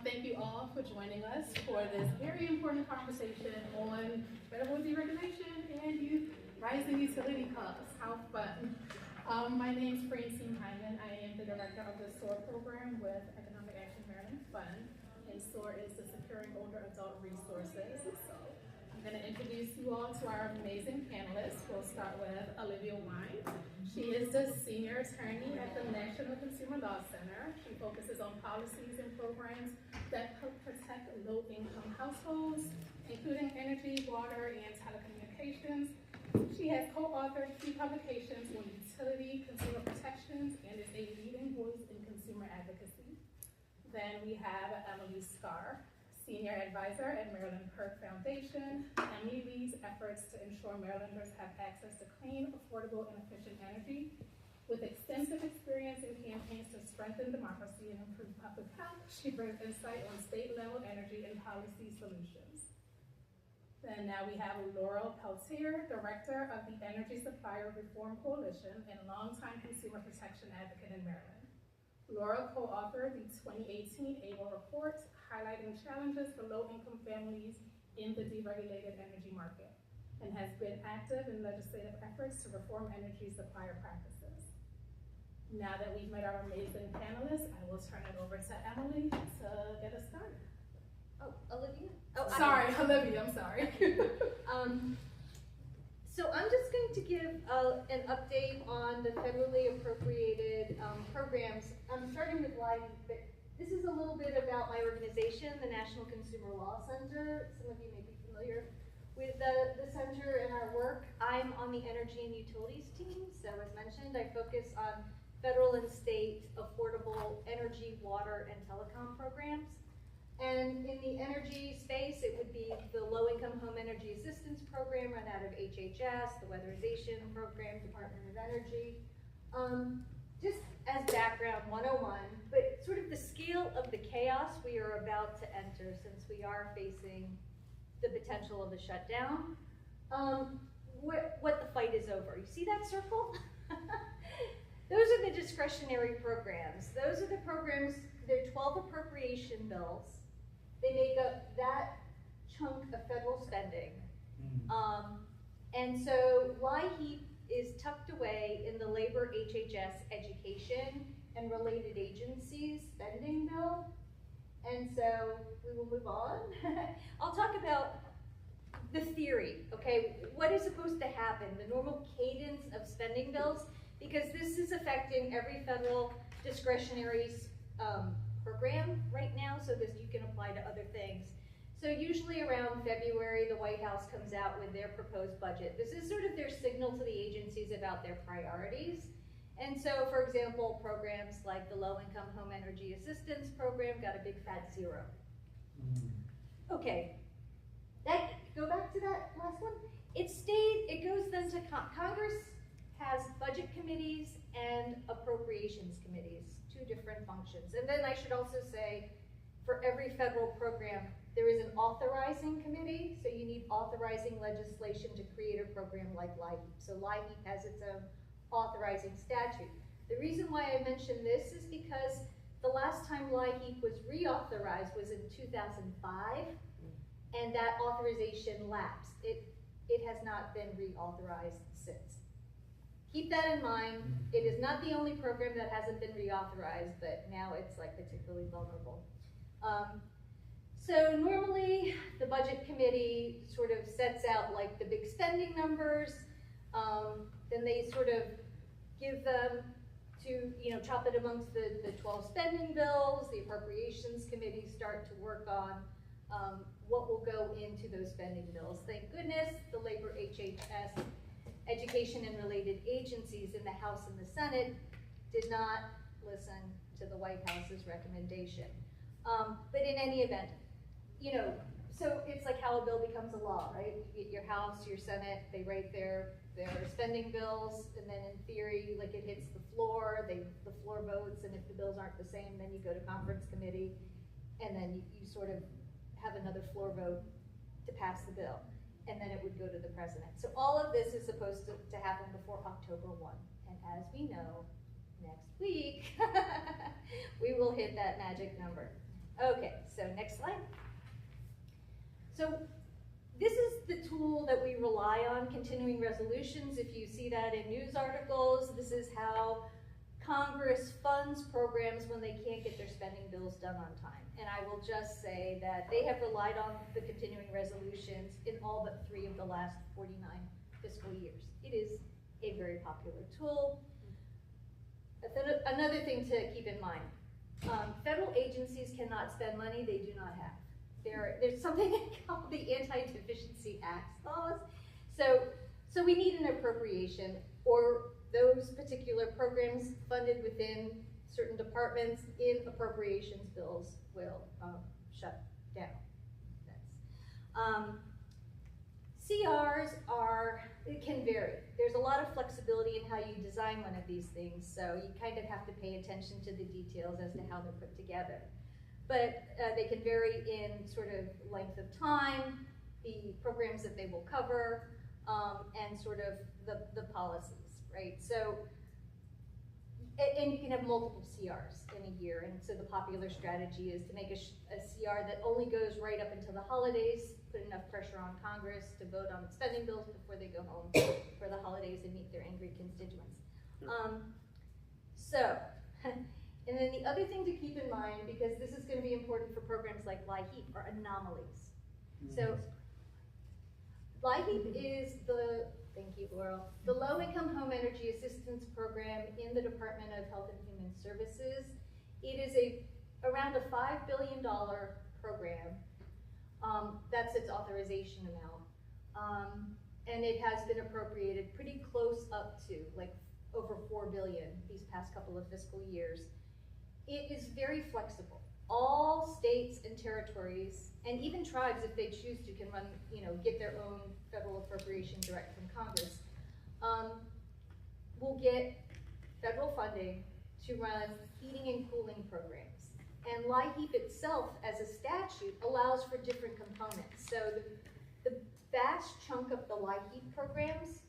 Thank you all for joining us for this very important conversation on federal deregulation and rising utility costs. How fun. My name is Francine Hyman. I am the director of the SOAR program with Economic Action Maryland Fund, and SOAR is the Securing Older Adult Resources. So I'm going to introduce you all to our amazing panelists. We'll start with Olivia Wine. She is the senior attorney at the National Consumer Law Center. She focuses on policies and programs that help protect low-income households, including energy, water, and telecommunications. She has co-authored key publications on utility consumer protections and is a leading voice in consumer advocacy. Then we have Emily Scarr, Senior Advisor at Maryland Kirk Foundation. Emily leads efforts to ensure Marylanders have access to clean, affordable, and efficient energy. With extensive experience in campaigns to strengthen democracy and improve public health, she brings insight on state-level energy and policy solutions. Then now we have Laurel Peltier, Director of the Energy Supplier Reform Coalition and longtime consumer protection advocate in Maryland. Laurel co-authored the 2018 ABLE report, highlighting challenges for low-income families in the deregulated energy market, and has been active in legislative efforts to reform energy supplier practices. Now that we've met our amazing panelists, I will turn it over to Emily to get us started. Oh, Olivia? Olivia, I'm sorry. So I'm just going to give an update on the federally appropriated programs. I'm starting with LIHEAP, but this is a little bit about my organization, the National Consumer Law Center. Some of you may be familiar with the center and our work. I'm on the energy and utilities team, so as mentioned, I focus on federal and state affordable energy, water, and telecom programs. And in the energy space, it would be the Low-Income Home Energy Assistance Program run out of HHS, the Weatherization Program, Department of Energy. Just as background 101, but sort of the scale of the chaos we are about to enter since we are facing the potential of a shutdown, what the fight is over. You see that circle? Those are the discretionary programs. Those are the programs, there are 12 appropriation bills. They make up that chunk of federal spending. And so LIHEAP is tucked away in the Labor HHS Education and Related Agencies spending bill. And so we will move on. I'll talk about the theory, okay? What is supposed to happen, the normal cadence of spending bills, because this is affecting every federal discretionary program right now, so that you can apply to other things. So usually around February, the White House comes out with their proposed budget. This is sort of their signal to the agencies about their priorities. And so, for example, programs like the Low-Income Home Energy Assistance Program got a big fat 0. Okay, go back to that last one. It goes then to Congress has budget committees and appropriations committees, 2 different functions. And then I should also say, for every federal program, there is an authorizing committee, so you need authorizing legislation to create a program like LIHEAP. So LIHEAP has its own authorizing statute. The reason why I mention this is because the last time LIHEAP was reauthorized was in 2005, and that authorization lapsed. It has not been reauthorized since. Keep that in mind. It is not the only program that hasn't been reauthorized, but now it's like particularly vulnerable. So normally the budget committee sort of sets out like the big spending numbers, then they sort of give them to, chop it amongst the 12 spending bills. The appropriations committee start to work on what will go into those spending bills. Thank goodness the Labor HHS Education and Related Agencies in the House and the Senate did not listen to the White House's recommendation. But in any event, so it's like how a bill becomes a law, right? You get your House, your Senate, they write their spending bills, and then in theory, like it hits the floor, the floor votes, and if the bills aren't the same, then you go to conference committee, and then you sort of have another floor vote to pass the bill, and then it would go to the president. So all of this is supposed to happen before October 1, and as we know, next week, we will hit that magic number. Okay, so next slide. So this is the tool that we rely on, continuing resolutions. If you see that in news articles, this is how Congress funds programs when they can't get their spending bills done on time. And I will just say that they have relied on the continuing resolutions in all but 3 of the last 49 fiscal years. It is a very popular tool. Another thing to keep in mind, federal agencies cannot spend money they do not have. There's something called the Anti-Deficiency Acts laws. So we need an appropriation, or those particular programs funded within certain departments in appropriations bills will shut down. CRs can vary. There's a lot of flexibility in how you design one of these things, so you kind of have to pay attention to the details as to how they're put together. But they can vary in sort of length of time, the programs that they will cover, and sort of the policies, right? So, and you can have multiple CRs in a year, and so the popular strategy is to make a CR that only goes right up until the holidays, put enough pressure on Congress to vote on spending bills before they go home for the holidays and meet their angry constituents. And then the other thing to keep in mind, because this is going to be important for programs like LIHEAP, are anomalies. So LIHEAP is thank you, Laurel, the Low-Income Home Energy Assistance Program in the Department of Health and Human Services. It is around a $5 billion program. That's its authorization amount. And it has been appropriated pretty close up to, like, over $4 billion these past couple of fiscal years. It is very flexible. All states and territories, and even tribes, if they choose to, can run, get their own federal appropriation direct from Congress, will get federal funding to run heating and cooling programs. And LIHEAP itself, as a statute, allows for different components. So the vast chunk of the LIHEAP programs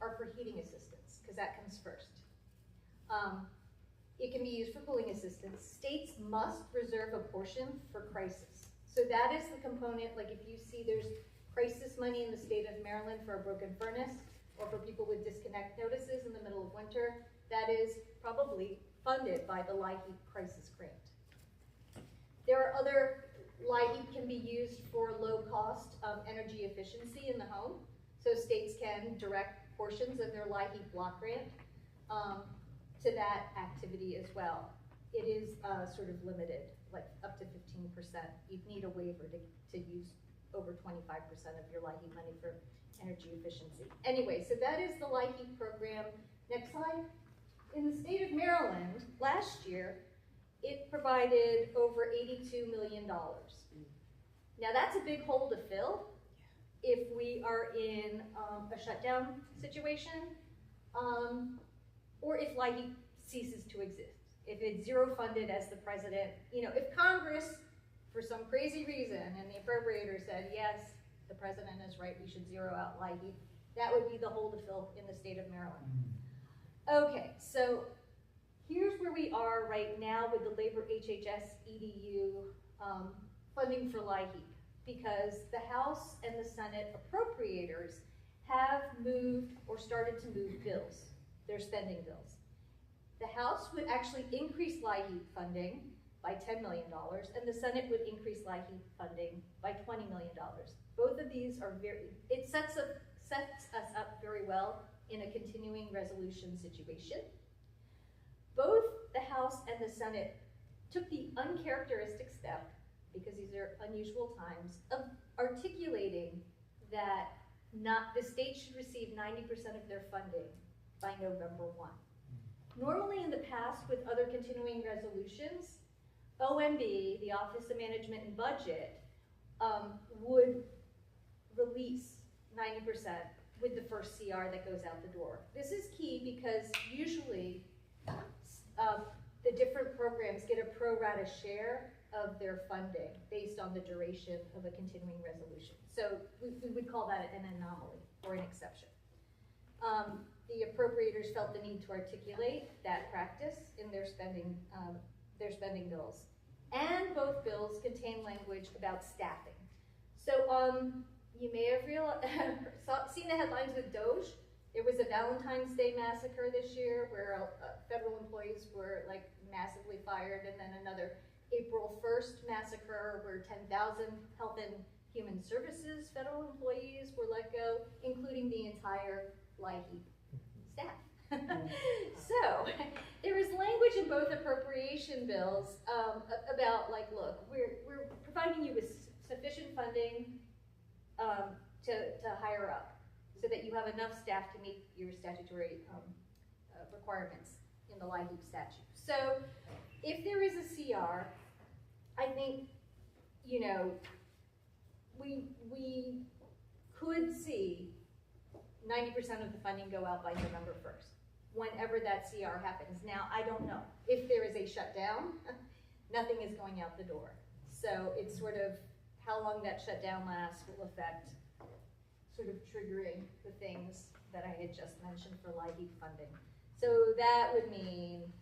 are for heating assistance, because that comes first. It can be used for cooling assistance. States must reserve a portion for crisis. So that is the component, like if you see there's crisis money in the state of Maryland for a broken furnace, or for people with disconnect notices in the middle of winter, that is probably funded by the LIHEAP crisis grant. There are other, LIHEAP can be used for low-cost energy efficiency in the home. So states can direct portions of their LIHEAP block grant to that activity as well. It is sort of limited, like up to 15%. You'd need a waiver to use over 25% of your LIHEAP money for energy efficiency. Anyway, so that is the LIHEAP program. Next slide. In the state of Maryland, last year, it provided over $82 million. Now that's a big hole to fill if we are in a shutdown situation, or if LIHEAP ceases to exist. If it's zero funded as the president, if Congress, for some crazy reason, and the appropriator said, yes, the president is right, we should zero out LIHEAP, that would be the hole to fill in the state of Maryland. Okay, so here's where we are right now with the Labor HHS EDU funding for LIHEAP, because the House and the Senate appropriators have moved or started to move bills, their spending bills. The House would actually increase LIHEAP funding by $10 million, and the Senate would increase LIHEAP funding by $20 million. Both of these are it sets us up very well in a continuing resolution situation. Both the House and the Senate took the uncharacteristic step, because these are unusual times, of articulating that the state should receive 90% of their funding by November 1. Normally in the past with other continuing resolutions, OMB, the Office of Management and Budget, would release 90% with the first CR that goes out the door. This is key because usually the different programs get a pro rata share of their funding based on the duration of a continuing resolution. So we would call that an anomaly or an exception. The appropriators felt the need to articulate that practice in their spending bills. and both bills contain language about staffing. So you may have seen the headlines with Doge. There was a Valentine's Day massacre this year where federal employees were like massively fired, and then another April 1st massacre where 10,000 Health and Human Services federal employees were let go, including the entire LIHEAP staff. So there is language in both appropriation bills about like, look, we're providing you with sufficient funding to hire up so that you have enough staff to meet your statutory requirements in the LIHEAP statute. So if there is a CR, I think, you know, we could see 90% of the funding go out by November 1st, whenever that CR happens. Now, I don't know. If there is a shutdown, nothing is going out the door. So it's sort of how long that shutdown lasts will affect sort of triggering the things that I had just mentioned for LIHEAP funding. So that would mean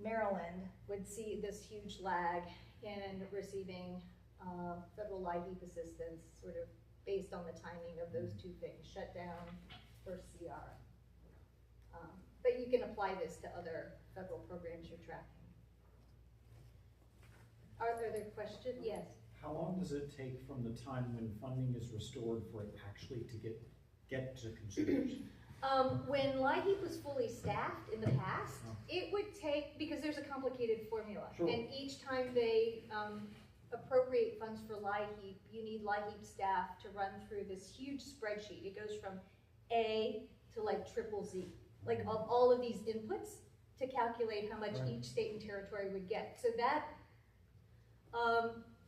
Maryland would see this huge lag in receiving federal LIHEAP assistance, sort of based on the timing of those two things, shutdown versus CR. But you can apply this to other federal programs you're tracking. Are there questions? Yes. How long does it take from the time when funding is restored for it actually to get to consumers? When LIHEAP was fully staffed in the past, it would take, because there's a complicated formula, Sure. and each time they appropriate funds for LIHEAP, you need LIHEAP staff to run through this huge spreadsheet. It goes from A to like triple Z, like all of these inputs to calculate how much Right. each state and territory would get. So that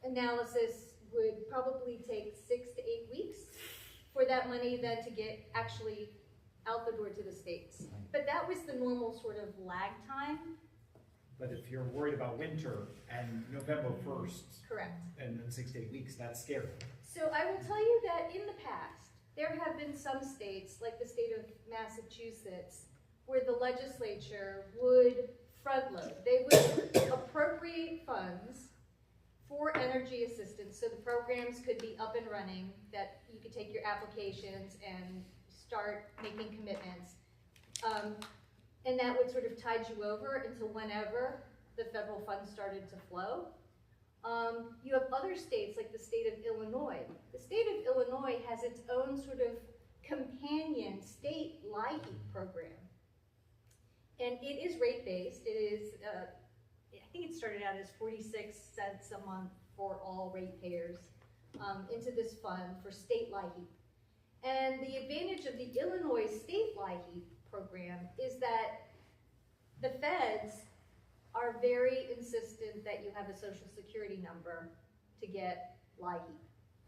analysis would probably take 6 to 8 weeks for that money then to get actually out the door to the states. But that was the normal sort of lag time. But if you're worried about winter and November 1st, Correct. and then 6 to 8 weeks, that's scary. So I will tell you that in the past, there have been some states, like the state of Massachusetts, where the legislature would front load. They would appropriate funds for energy assistance, so the programs could be up and running, that you could take your applications and start making commitments. And that would sort of tide you over until whenever the federal funds started to flow. You have other states, like the state of Illinois. The state of Illinois has its own sort of companion state LIHEAP program. And it is rate-based. It is, I think it started out as 46 cents a month for all ratepayers into this fund for state LIHEAP. And the advantage of the Illinois state LIHEAP program is that the feds are very insistent that you have a social security number to get LIHEAP,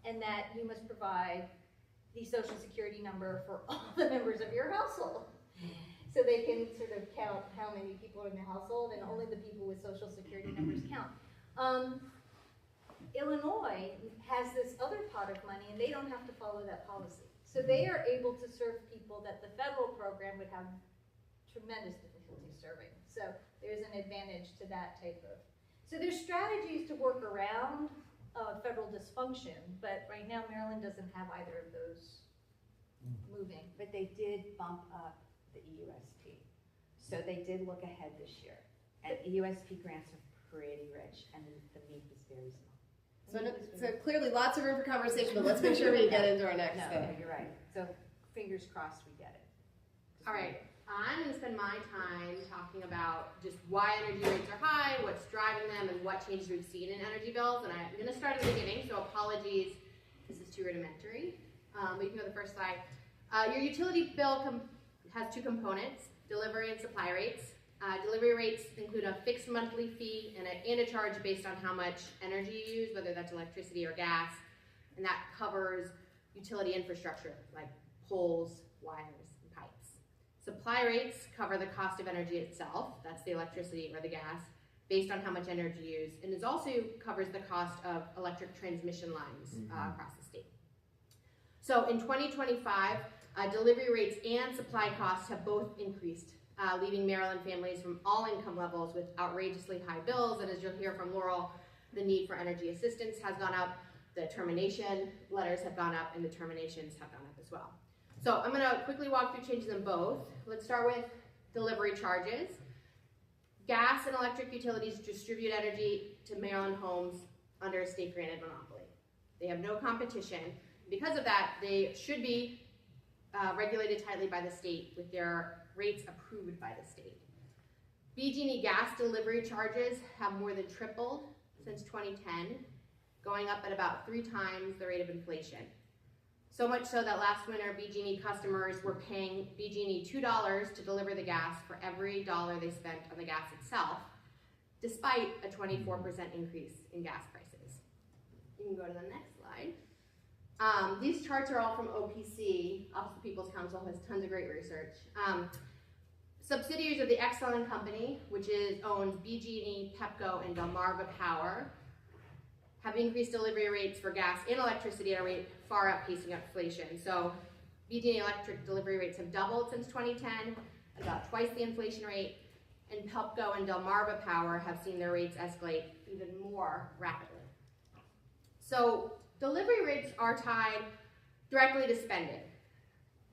and that you must provide the social security number for all the members of your household. So they can sort of count how many people are in the household, and only the people with social security numbers count. Illinois has this other pot of money, and they don't have to follow that policy. So they are able to serve people that the federal program would have tremendous difficulty serving. So there's an advantage to that type of. So there's strategies to work around federal dysfunction, but right now Maryland doesn't have either of those moving. But they did bump up the EUSP. So they did look ahead this year. And EUSP grants are pretty rich, and the meat is very small. So clearly lots of room for conversation, but let's make sure we get into our next No, thing. you're right. So fingers crossed we get it. All right, I'm going to spend my time talking about just why energy rates are high, what's driving them, and what changes we've seen in energy bills. And I'm going to start at the beginning, so apologies, this is too rudimentary. We can go to the first slide. Your utility bill has two components, delivery and supply rates. Delivery rates include a fixed monthly fee and a charge based on how much energy you use, whether that's electricity or gas, and that covers utility infrastructure like poles, wires, and pipes. Supply rates cover the cost of energy itself, that's the electricity or the gas, based on how much energy used, and it also covers the cost of electric transmission lines across the state. So in 2025, delivery rates and supply costs have both increased leaving Maryland families from all income levels with outrageously high bills. And as you'll hear from Laurel, the need for energy assistance has gone up, the termination letters have gone up, and the terminations have gone up as well. So I'm going to quickly walk through changes in both. Let's start with delivery charges. Gas and electric utilities distribute energy to Maryland homes under a state-granted monopoly. They have no competition. Because of that, they should be regulated tightly by the state with their rates approved by the state. BG&E gas delivery charges have more than tripled since 2010, going up at about 3 times the rate of inflation. So much so that last winter, BG&E customers were paying BG&E $2 to deliver the gas for every dollar they spent on the gas itself, despite a 24% increase in gas prices. You can go to the next slide. These charts are all from OPC, Office of People's Counsel, has tons of great research. Subsidiaries of the Exelon Company, which owns BG&E, Pepco, and Delmarva Power, have increased delivery rates for gas and electricity at a rate far outpacing inflation. So BG&E electric delivery rates have doubled since 2010, about twice the inflation rate, and Pepco and Delmarva Power have seen their rates escalate even more rapidly. So delivery rates are tied directly to spending.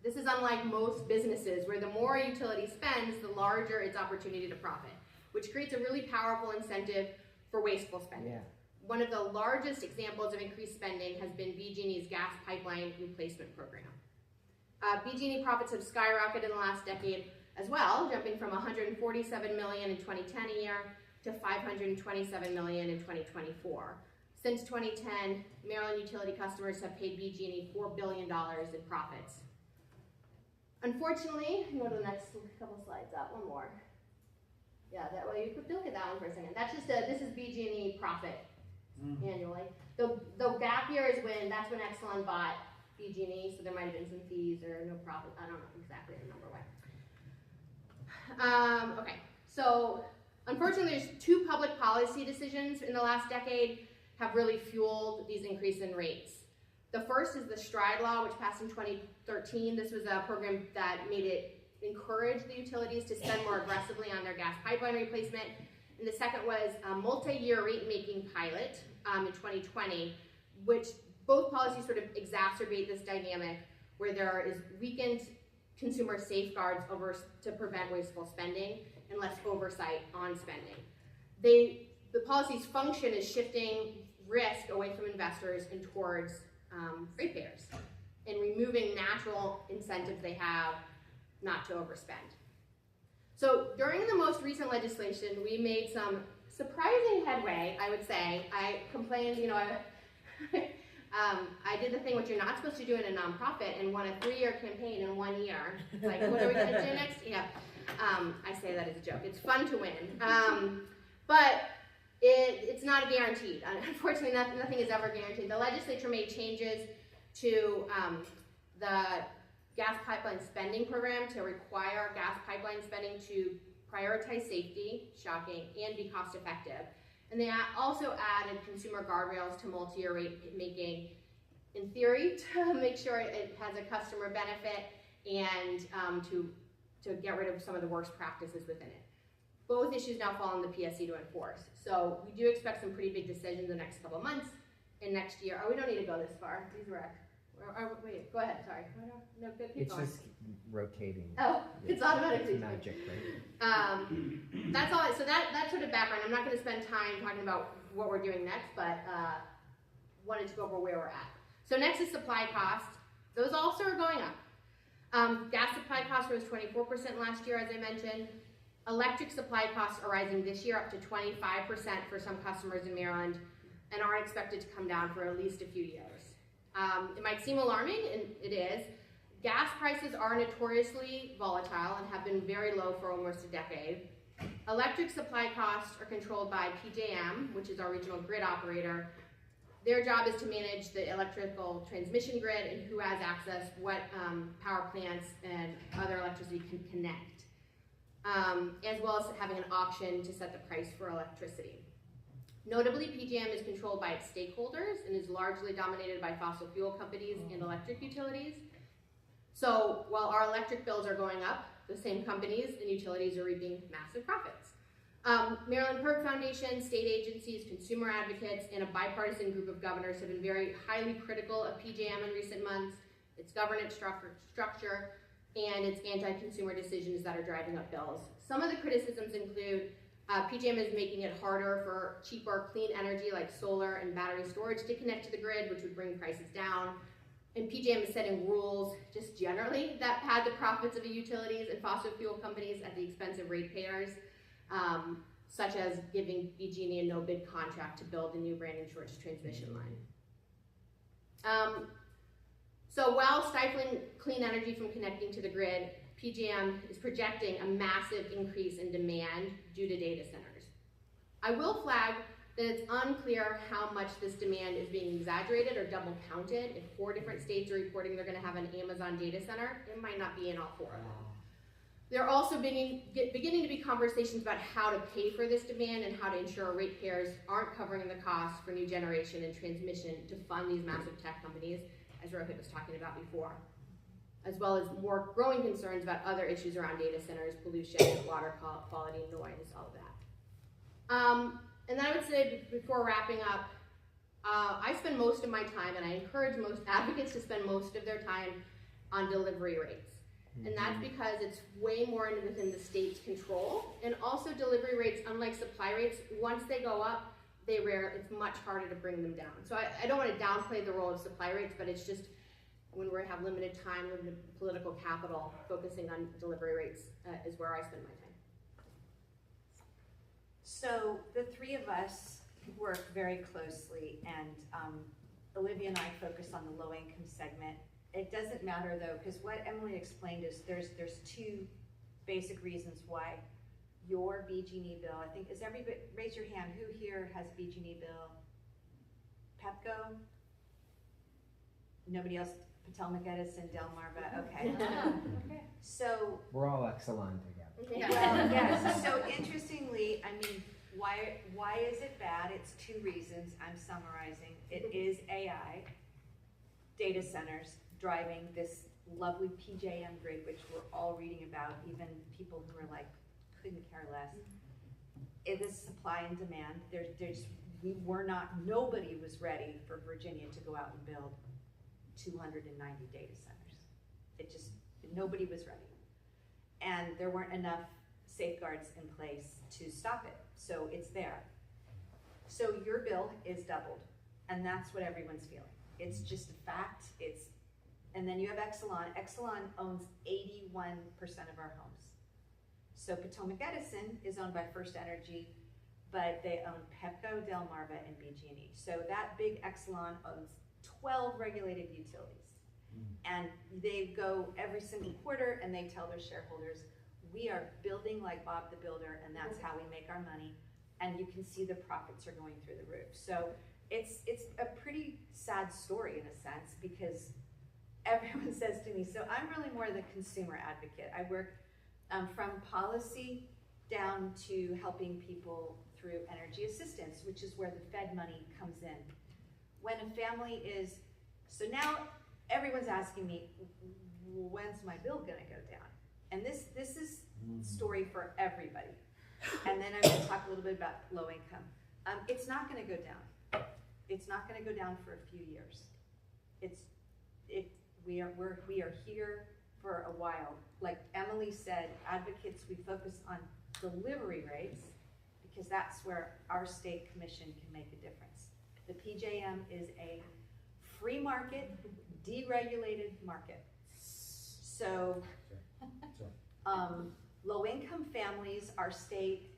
This is unlike most businesses where the more a utility spends, the larger its opportunity to profit, which creates a really powerful incentive for wasteful spending. Yeah. One of the largest examples of increased spending has been BG&E's gas pipeline replacement program. BG&E profits have skyrocketed in the last decade as well, jumping from $147 million in 2010 a year to $527 million in 2024. Since 2010, Maryland utility customers have paid BG&E $4 billion in profits. Unfortunately, you go to the next couple slides up, one more. Yeah, that way you could look at that one for a second. That's just this is BG&E profit annually. The gap year is that's when Exelon bought BG&E, so there might have been some fees or no profit. I don't know exactly the number why. Okay, so unfortunately, there's 2 public policy decisions in the last decade have really fueled these increases in rates. The first is the Stride Law, which passed in 2013. This was a program that made it encourage the utilities to spend more aggressively on their gas pipeline replacement. And the second was a multi-year rate-making pilot in 2020, which both policies sort of exacerbate this dynamic where there is weakened consumer safeguards to prevent wasteful spending and less oversight on spending. The policy's function is shifting risk away from investors and towards ratepayers and removing natural incentives they have not to overspend. So during the most recent legislation, we made some surprising headway, I would say. I complained, I did the thing which you're not supposed to do in a nonprofit and won a 3-year campaign in 1 year. Like, what are we gonna do next? Yeah, I say that as a joke. It's fun to win, but it's not guaranteed. Unfortunately, nothing is ever guaranteed. The legislature made changes to the gas pipeline spending program to require gas pipeline spending to prioritize safety, shocking, and be cost effective. And they also added consumer guardrails to multi-year rate making, in theory, to make sure it has a customer benefit and to get rid of some of the worst practices within it. Both issues now fall on the PSC to enforce. So we do expect some pretty big decisions in the next couple of months and next year. Oh, we don't need to go this far. These were, wait, go ahead, sorry. No, good, keep going. It's just rotating. Oh, it's automatically. It's magic, right? That's all. So that's sort of background. I'm not going to spend time talking about what we're doing next, but wanted to go over where we're at. So next is supply costs. Those also are going up. Gas supply costs rose 24% last year, as I mentioned. Electric supply costs are rising this year up to 25% for some customers in Maryland and are expected to come down for at least a few years. It might seem alarming, and it is. Gas prices are notoriously volatile and have been very low for almost a decade. Electric supply costs are controlled by PJM, which is our regional grid operator. Their job is to manage the electrical transmission grid and who has access, what power plants and other electricity can connect, as well as having an auction to set the price for electricity. Notably, PJM is controlled by its stakeholders and is largely dominated by fossil fuel companies and electric utilities. So while our electric bills are going up the same companies and utilities are reaping massive profits. Maryland PERC Foundation, state agencies, consumer advocates, and a bipartisan group of governors have been very highly critical of PJM in recent months, its governance structure, and its anti-consumer decisions that are driving up bills. Some of the criticisms include PJM is making it harder for cheaper, clean energy like solar and battery storage to connect to the grid, which would bring prices down. And PJM is setting rules, just generally, that pad the profits of the utilities and fossil fuel companies at the expense of ratepayers, such as giving BG&E a no-bid contract to build a new Brandon Shores transmission line. So while stifling clean energy from connecting to the grid, PJM is projecting a massive increase in demand due to data centers. I will flag that it's unclear how much this demand is being exaggerated or double counted. If 4 different states are reporting they're gonna have an Amazon data center, it might not be in all 4 of them. There are also beginning to be conversations about how to pay for this demand and how to ensure ratepayers aren't covering the costs for new generation and transmission to fund these massive tech companies, as Rohit was talking about before, as well as more growing concerns about other issues around data centers, pollution, water quality, noise, all of that. And then I would say, before wrapping up, I spend most of my time, and I encourage most advocates to spend most of their time on delivery rates. And that's because it's way more within the state's control. And also delivery rates, unlike supply rates, once they go up, it's much harder to bring them down. So I don't want to downplay the role of supply rates, but it's just when we have limited time, limited political capital, focusing on delivery rates is where I spend my time. So the 3 of us work very closely, and Olivia and I focus on the low-income segment. It doesn't matter though, because what Emily explained is there's 2 basic reasons why your BG&E bill, I think, is everybody, raise your hand, who here has BG&E bill? Pepco? Nobody else? Potomac Edison, Delmarva, okay. Okay. So, We're all Exelon together. well, yes, so interestingly, I mean, why is it bad? It's 2 reasons, I'm summarizing. It is AI, data centers, driving this lovely PJM grid, which we're all reading about, even people who are like, couldn't care less. It is supply and demand. Nobody was ready for Virginia to go out and build 290 data centers. Nobody was ready. And there weren't enough safeguards in place to stop it. So it's there. So your bill is doubled, and that's what everyone's feeling. It's just a fact. And then you have Exelon. Exelon owns 81% of our homes. So Potomac Edison is owned by First Energy, but they own Pepco, Delmarva, and BG&E. So that big Exelon owns 12 regulated utilities. And they go every single quarter and they tell their shareholders, we are building like Bob the Builder, and that's how we make our money. And you can see the profits are going through the roof. So it's a pretty sad story in a sense, because everyone says to me, so I'm really more the consumer advocate. I work from policy down to helping people through energy assistance, which is where the Fed money comes in. When a family is, so now everyone's asking me, when's my bill gonna go down? And this is story for everybody. And then I'm gonna talk a little bit about low income. It's not gonna go down. It's not gonna go down for a few years. We are here for a while. Like Emily said, advocates, we focus on delivery rates because that's where our state commission can make a difference. The PJM is a free market, deregulated market. So low-income families, our state,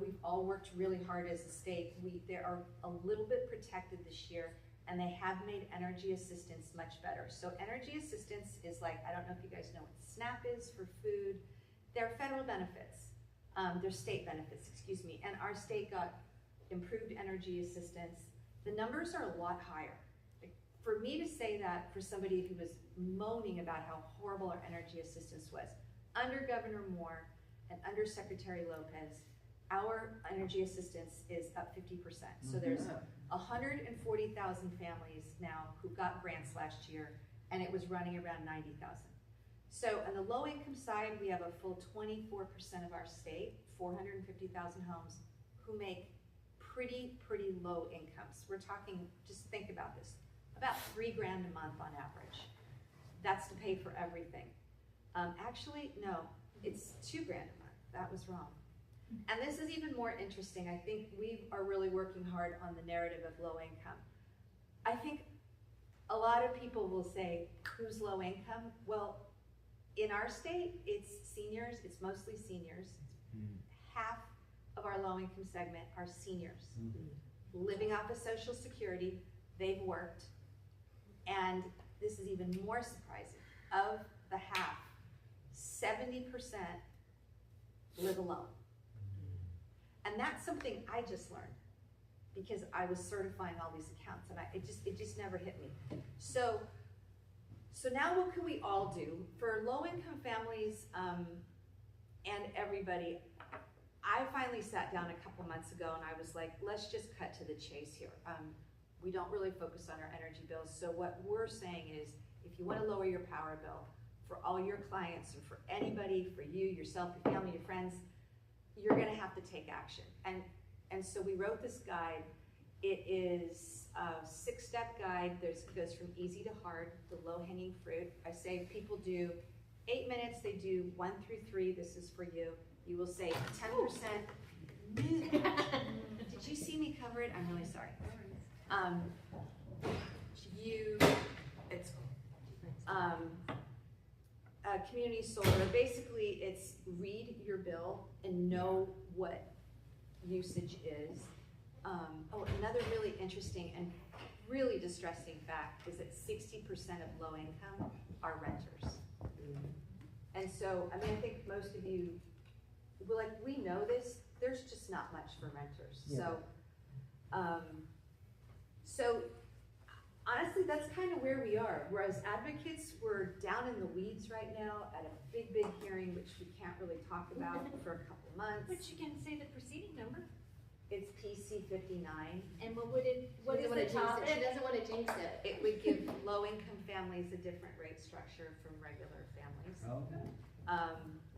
we've all worked really hard as a state. They are a little bit protected this year, and they have made energy assistance much better. So energy assistance is like, I don't know if you guys know what SNAP is for food. They're federal benefits. They're state benefits, excuse me. And our state got improved energy assistance. The numbers are a lot higher. Like, for me to say that for somebody who was moaning about how horrible our energy assistance was, under Governor Moore and under Secretary Lopez, our energy assistance is up 50%. So there's 140,000 families now who got grants last year, and it was running around 90,000. So on the low income side, we have a full 24% of our state, 450,000 homes, who make pretty low incomes. We're talking, just think about this, about $3 grand a month on average. That's to pay for everything. Actually, no, it's $2 grand a month. That was wrong. And this is even more interesting. I think we are really working hard on the narrative of low income. I think a lot of people will say, who's low income? Well, in our state, it's seniors, it's mostly seniors. Half of our low income segment are seniors. Living off of Social Security, they've worked. And this is even more surprising. Of the half, 70% live alone. And that's something I just learned because I was certifying all these accounts and it just never hit me. So now what can we all do? For low-income families and everybody, I finally sat down a couple months ago and I was like, let's just cut to the chase here. We don't really focus on our energy bills. So what we're saying is, if you want to lower your power bill for all your clients and for anybody, for you, yourself, your family, your friends, you're gonna have to take action. And so we wrote this guide. It is a 6-step guide. It goes from easy to hard, the low-hanging fruit. I say people do 8 minutes, they do 1 through 3. This is for you. You will say 10%. Did you see me cover it? I'm really sorry. Community solar, basically it's read your bill and know what usage is. Another really interesting and really distressing fact is that 60% of low income are renters. And so, I mean, I think most of you, we know this, there's just not much for renters. Yeah. So honestly, that's kind of where we are. Whereas advocates, we're down in the weeds right now at a big hearing, which we can't really talk about for a couple months. But you can say the proceeding number. It's PC 59. And what is She the topic? doesn't want to jinx it. It would give low-income families a different rate structure from regular families. Okay.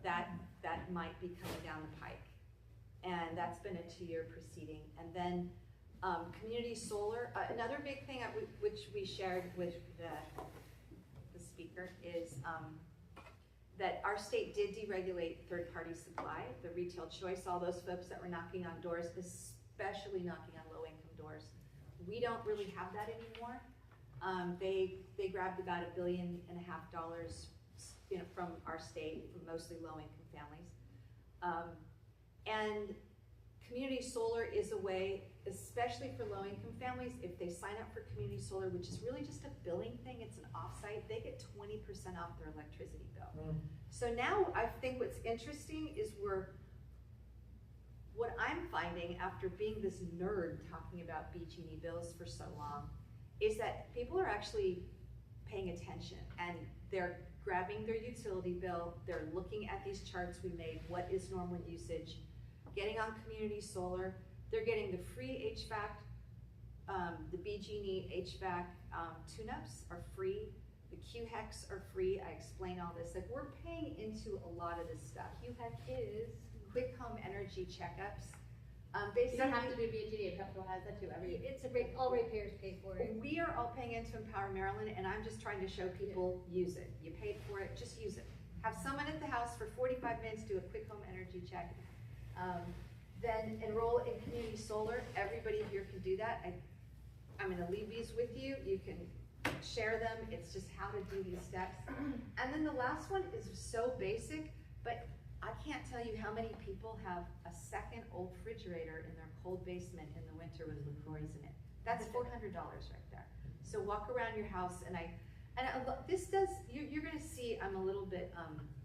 That might be coming down the pike. And that's been a 2-year proceeding. And then community solar, another big thing which we shared with the speaker is that our state did deregulate third-party supply, the retail choice, all those folks that were knocking on doors, especially knocking on low-income doors. We don't really have that anymore. They grabbed about $1.5 billion, from our state, from mostly low-income families. And community solar is a way, especially for low-income families, if they sign up for community solar, which is really just a billing thing, it's an offsite, they get 20% off their electricity bill. So now I think what's interesting is what I'm finding after being this nerd talking about BG&E bills for so long, is that people are actually paying attention and they're grabbing their utility bill, they're looking at these charts we made, what is normal usage, getting on community solar, they're getting the free HVAC, the BG&E HVAC tune-ups are free, the QHEX are free. I explain all this. We're paying into a lot of this stuff. QHEC is. Quick home energy checkups. You don't have to do BG&E, Pepco has that too. It's all ratepayers pay for it. We are all paying into Empower Maryland, and I'm just trying to show people use it. You paid for it, just use it. Have someone at the house for 45 minutes do a quick home energy check. Then enroll in community solar. Everybody here can do that. I'm going to leave these with you. You can share them. It's just how to do these steps. And then the last one is so basic, but I can't tell you how many people have a second old refrigerator in their cold basement in the winter with LaCroix in it. That's $400 right there. So walk around your house, and this does, you're going to see I'm a little bit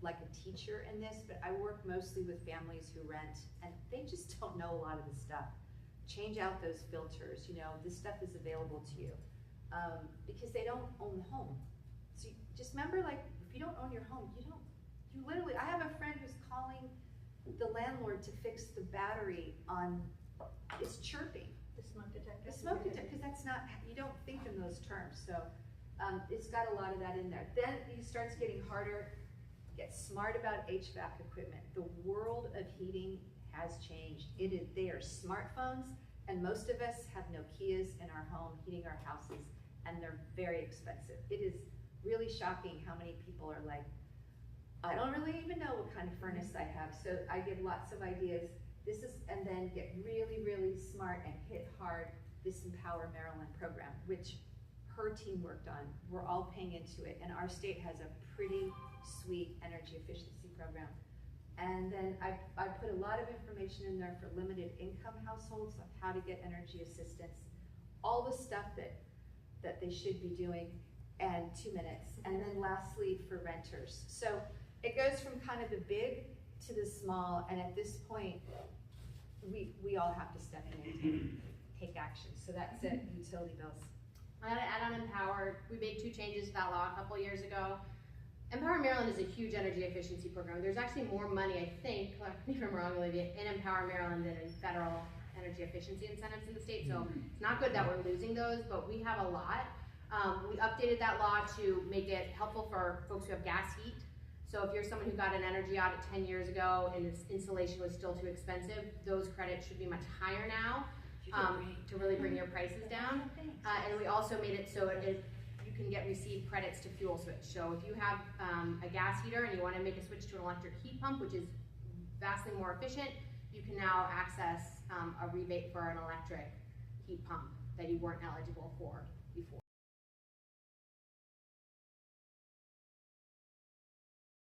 like a teacher in this, but I work mostly with families who rent, and they just don't know a lot of this stuff. Change out those filters, this stuff is available to you because they don't own the home. So you just remember, if you don't own your home, you literally, I have a friend who's calling the landlord to fix the battery on, it's chirping. The smoke detector. The smoke detector, because that's not, you don't think in those terms. So it's got a lot of that in there. Then it starts getting harder. get smart about HVAC equipment. The world of heating has changed. They are smartphones, and most of us have Nokias in our home heating our houses, and they're very expensive. It is really shocking how many people are like, I don't really even know what kind of furnace I have, so I give lots of ideas. And then get really, really smart and hit hard this Empower Maryland program, which her team worked on. We're all paying into it, and our state has a pretty sweet energy efficiency program. And then I put a lot of information in there for limited income households on how to get energy assistance, all the stuff that they should be doing, and 2 minutes. And then lastly, for renters. So it goes from kind of the big to the small, and at this point, we all have to step in and take action. So that's it, utility bills. I'm gonna add on Empower. We made 2 changes to that law a couple years ago. Empower Maryland is a huge energy efficiency program. There's actually more money, I think, correct me if I'm wrong, Olivia, in Empower Maryland than in federal energy efficiency incentives in the state. So it's not good that we're losing those, but we have a lot. We updated that law to make it helpful for folks who have gas heat. So if you're someone who got an energy audit 10 years ago and its insulation was still too expensive, those credits should be much higher now to really bring your prices down. And we also made it so you can receive credits to fuel switch. So if you have a gas heater and you want to make a switch to an electric heat pump, which is vastly more efficient, you can now access a rebate for an electric heat pump that you weren't eligible for before.